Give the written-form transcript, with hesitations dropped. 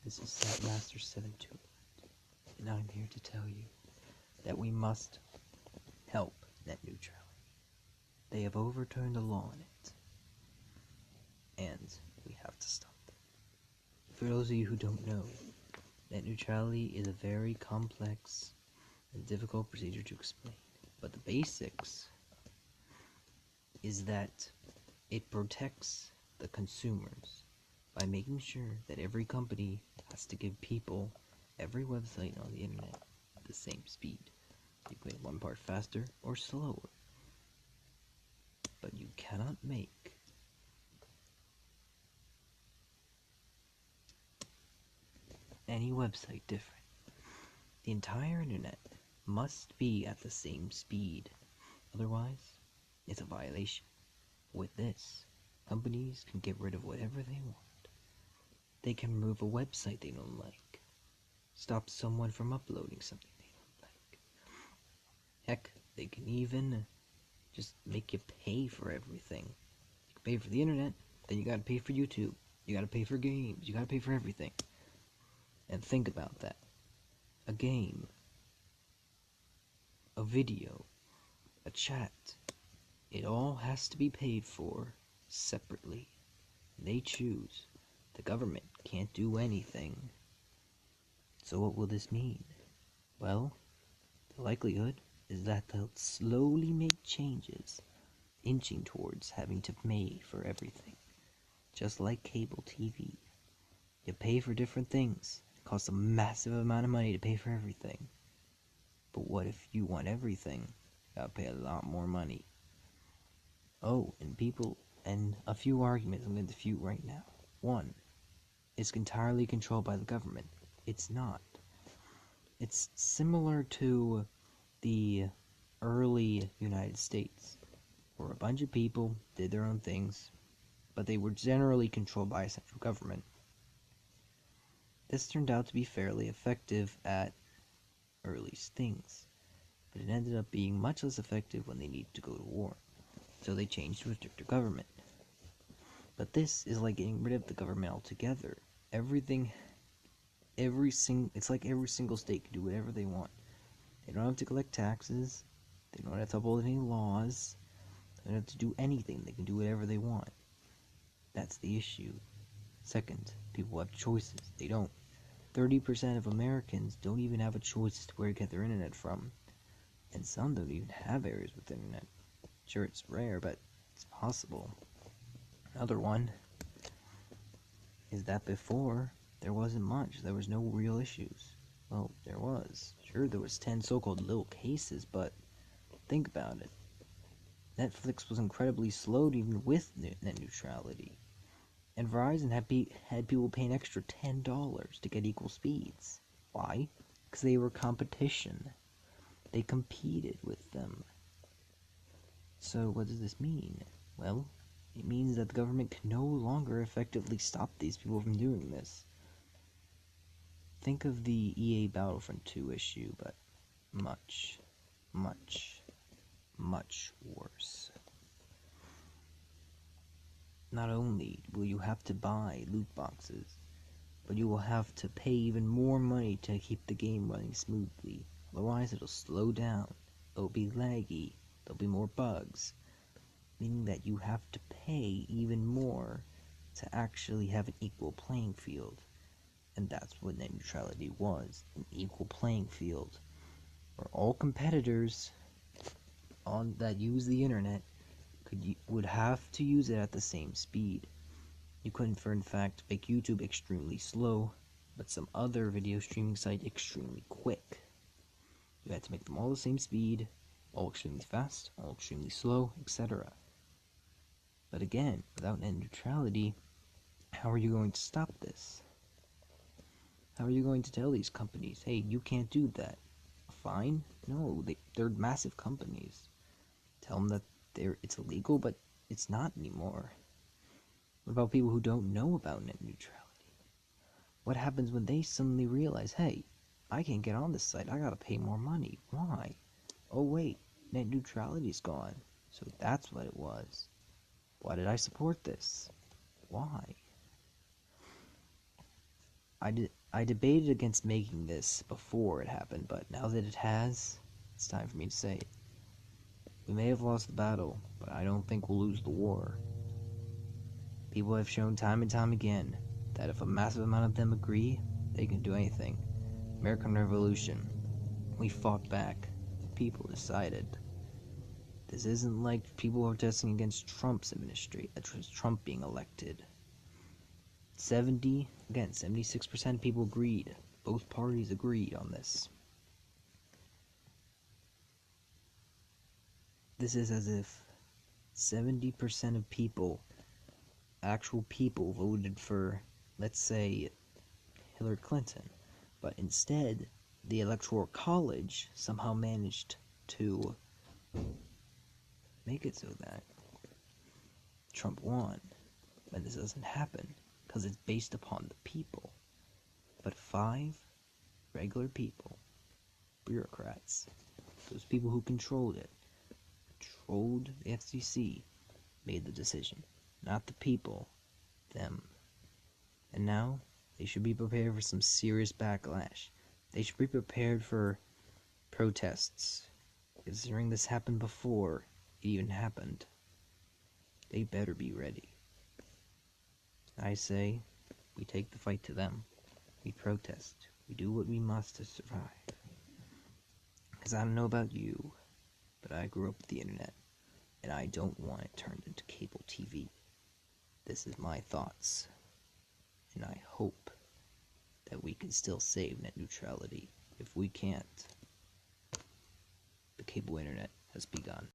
This is Master 72, and I'm here to tell you that we must help net neutrality. They have overturned the law on it, and we have to stop them. For those of you who don't know, net neutrality is a very complex and difficult procedure to explain, but the basics is that it protects the consumers by making sure that every company has to give people every website on the internet the same speed. You can make one part faster or slower, but you cannot make any website different. The entire internet must be at the same speed, otherwise it's a violation. With this, companies can get rid of whatever they want. They can remove a website they don't like, stop someone from uploading something they don't like. Heck, they can even just make you pay for everything. You can pay for the internet, then you gotta pay for YouTube, you gotta pay for games, you gotta pay for everything. And think about that. A game, a video, a chat, it all has to be paid for separately. They choose. The government can't do anything. So what will this mean? Well, the likelihood is that they'll slowly make changes, inching towards having to pay for everything. Just like cable TV. You pay for different things. It costs a massive amount of money to pay for everything. But what if you want everything? You gotta pay a lot more money. Oh, and a few arguments I'm going to defute right now. One, it's entirely controlled by the government. It's not. It's similar to the early United States, where a bunch of people did their own things, but they were generally controlled by a central government. This turned out to be fairly effective at early things, but it ended up being much less effective when they needed to go to war, so they changed to a stricter government. But this is like getting rid of the government altogether. It's like every single state can do whatever they want. They don't have to collect taxes, they don't have to uphold any laws, they don't have to do anything, they can do whatever they want. That's the issue. Second, people have choices. They don't. 30% of Americans don't even have a choice as to where to get their internet from. And some don't even have areas with internet. Sure, it's rare, but it's possible. Another one is that before, there wasn't much. There was no real issues. Well, there was. Sure, there was 10 so-called little cases, but think about it. Netflix was incredibly slow even with net neutrality. And Verizon had people pay an extra $10 to get equal speeds. Why? Because they were competition. They competed with them. So what does this mean? Well, it means that the government can no longer effectively stop these people from doing this. Think of the EA Battlefront 2 issue, but much, much, much worse. Not only will you have to buy loot boxes, but you will have to pay even more money to keep the game running smoothly. Otherwise, it'll slow down, it'll be laggy, there'll be more bugs, meaning that you have to pay even more to actually have an equal playing field. And that's what net neutrality was, an equal playing field, where all competitors that use the internet would have to use it at the same speed. You couldn't, in fact, make YouTube extremely slow, but some other video streaming site extremely quick. You had to make them all the same speed, all extremely fast, all extremely slow, etc. But again, without net neutrality, how are you going to stop this? How are you going to tell these companies, hey, you can't do that? Fine? No, they're massive companies. Tell them that it's illegal, but it's not anymore. What about people who don't know about net neutrality? What happens when they suddenly realize, hey, I can't get on this site, I gotta pay more money. Why? Oh wait, net neutrality's gone. So that's what it was. Why did I support this? Why? I debated against making this before it happened, but now that it has, it's time for me to say it. We may have lost the battle, but I don't think we'll lose the war. People have shown time and time again that if a massive amount of them agree, they can do anything. American Revolution. We fought back. The people decided. This isn't like people protesting against Trump's administration, Trump being elected. 76% of people agreed. Both parties agreed on this. This is as if 70% of people, actual people, voted for, let's say, Hillary Clinton. But instead, the Electoral College somehow managed to make it so that Trump won. But this doesn't happen because it's based upon the people. But 5 regular people, bureaucrats, those people who controlled the FCC, made the decision, not the people, them. And now they should be prepared for some serious backlash. They should be prepared for protests. Considering this happened before it even happened, they better be ready. I say, we take the fight to them. We protest. We do what we must to survive. Because I don't know about you, but I grew up with the internet, and I don't want it turned into cable TV. This is my thoughts, and I hope that we can still save net neutrality. If we can't, the cable internet has begun.